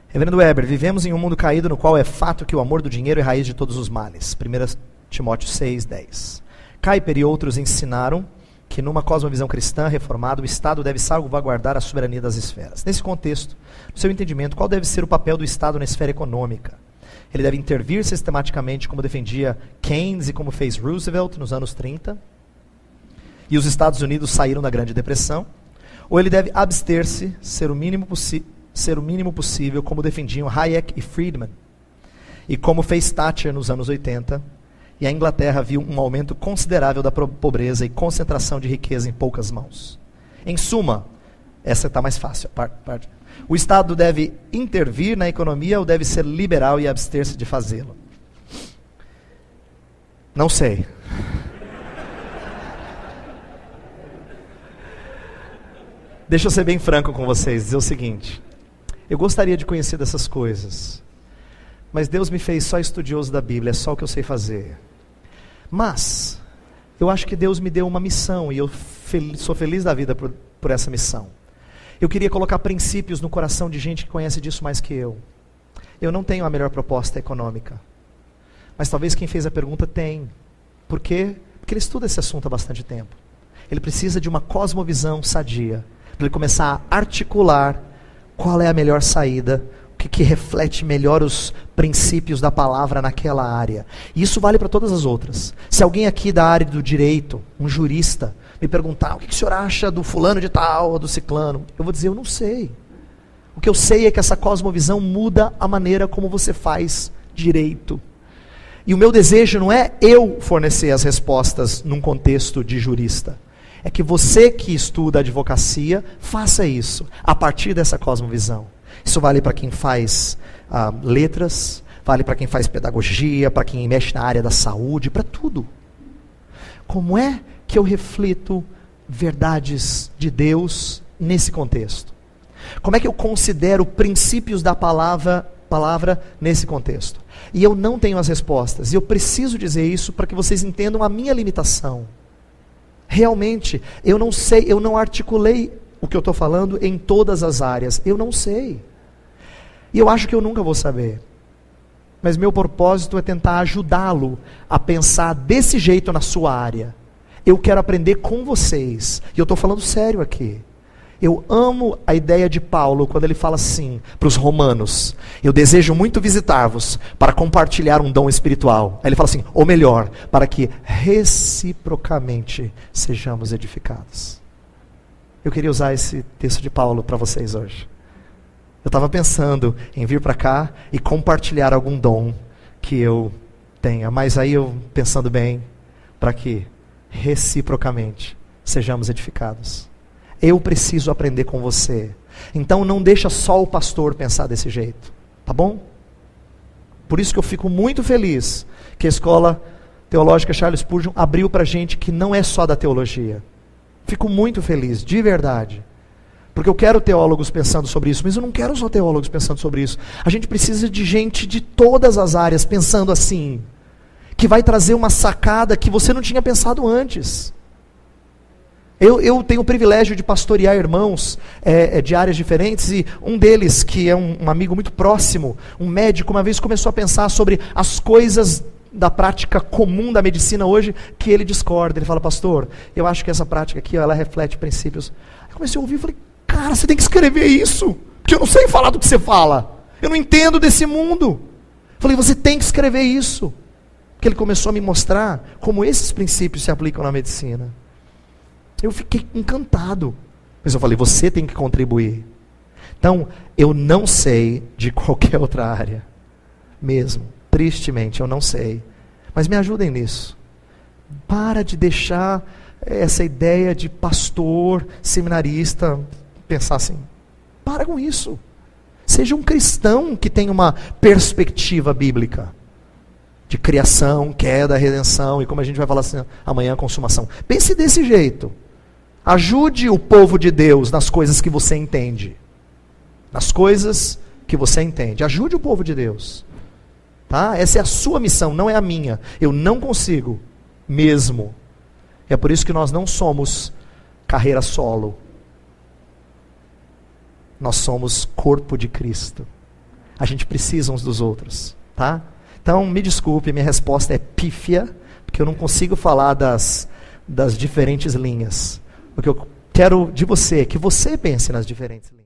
Reverendo Weber, vivemos em um mundo caído no qual é fato que o amor do dinheiro é raiz de todos os males. 1 Timóteo 6:10. Kuyper e outros ensinaram que numa cosmovisão cristã reformada, o Estado deve salvaguardar a soberania das esferas. Nesse contexto, no seu entendimento, qual deve ser o papel do Estado na esfera econômica? Ele deve intervir sistematicamente, como defendia Keynes e como fez Roosevelt nos anos 30, e os Estados Unidos saíram da Grande Depressão? Ou ele deve abster-se, ser o mínimo possível, como defendiam Hayek e Friedman, e como fez Thatcher nos anos 80, e a Inglaterra viu um aumento considerável da pobreza e concentração de riqueza em poucas mãos. Em suma, essa está mais fácil. O Estado deve intervir na economia ou deve ser liberal e abster-se de fazê-lo? Não sei. Deixa eu ser bem franco com vocês, dizer o seguinte: eu gostaria de conhecer dessas coisas, mas Deus me fez só estudioso da Bíblia, é só o que eu sei fazer. Mas eu acho que Deus me deu uma missão e eu sou feliz da vida por essa missão. Eu queria colocar princípios no coração de gente que conhece disso mais que eu. Eu não tenho a melhor proposta econômica, mas talvez quem fez a pergunta tem. Por quê? Porque ele estuda esse assunto há bastante tempo. Ele precisa de uma cosmovisão sadia, para ele começar a articular qual é a melhor saída, o que reflete melhor os princípios da palavra naquela área. E isso vale para todas as outras. Se alguém aqui da área do direito, um jurista, me perguntar: o que o senhor acha do fulano de tal ou do ciclano? Eu vou dizer: eu não sei. O que eu sei é que essa cosmovisão muda a maneira como você faz direito. E o meu desejo não é eu fornecer as respostas num contexto de jurista. é que você que estuda advocacia, faça isso a partir dessa cosmovisão. Isso vale para quem faz letras, vale para quem faz pedagogia, para quem mexe na área da saúde, para tudo. Como é que eu reflito verdades de Deus nesse contexto? Como é que eu considero princípios da palavra nesse contexto? E eu não tenho as respostas, e eu preciso dizer isso para que vocês entendam a minha limitação. Realmente, eu não sei, eu não articulei o que eu estou falando em todas as áreas, eu não sei. E eu acho que eu nunca vou saber. Mas meu propósito é tentar ajudá-lo a pensar desse jeito na sua área. Eu quero aprender com vocês, e eu estou falando sério aqui. Eu amo a ideia de Paulo quando ele fala assim para os romanos: eu desejo muito visitar-vos para compartilhar um dom espiritual. Aí ele fala assim, ou melhor, para que reciprocamente sejamos edificados. Eu queria usar esse texto de Paulo para vocês hoje. Eu estava pensando em vir para cá e compartilhar algum dom que eu tenha, mas aí eu pensando bem, para que reciprocamente sejamos edificados. Eu preciso aprender com você. Então não deixa só o pastor pensar desse jeito, tá bom? Por isso que eu fico muito feliz que a Escola Teológica Charles Spurgeon abriu para gente que não é só da teologia. Fico muito feliz, de verdade. Porque eu quero teólogos pensando sobre isso, mas eu não quero só teólogos pensando sobre isso. A gente precisa de gente de todas as áreas pensando assim, que vai trazer uma sacada que você não tinha pensado antes. Eu tenho o privilégio de pastorear irmãos de áreas diferentes, e um deles, que é um amigo muito próximo, um médico, uma vez começou a pensar sobre as coisas da prática comum da medicina hoje, que ele discorda. Ele fala, pastor, eu acho que essa prática aqui, ela reflete princípios. Aí eu comecei a ouvir e falei, cara, você tem que escrever isso, porque eu não sei falar do que você fala, eu não entendo desse mundo. Eu falei, você tem que escrever isso, porque ele começou a me mostrar como esses princípios se aplicam na medicina. Eu fiquei encantado, mas eu falei, você tem que contribuir. Então, eu não sei de qualquer outra área, mesmo, tristemente, eu não sei, mas me ajudem nisso. Para de deixar essa ideia de pastor, seminarista, pensar assim, para com isso. Seja um cristão que tenha uma perspectiva bíblica, de criação, queda, redenção, e como a gente vai falar assim, amanhã, consumação. Pense desse jeito. Ajude o povo de Deus nas coisas que você entende. Nas coisas que você entende. Ajude o povo de Deus. Tá? Essa é a sua missão, não é a minha. Eu não consigo mesmo. É por isso que nós não somos carreira solo. Nós somos corpo de Cristo. A gente precisa uns dos outros. Tá? Então, me desculpe, minha resposta é pífia, porque eu não consigo falar das diferentes linhas. O que eu quero de você é que você pense nas diferentes linhas.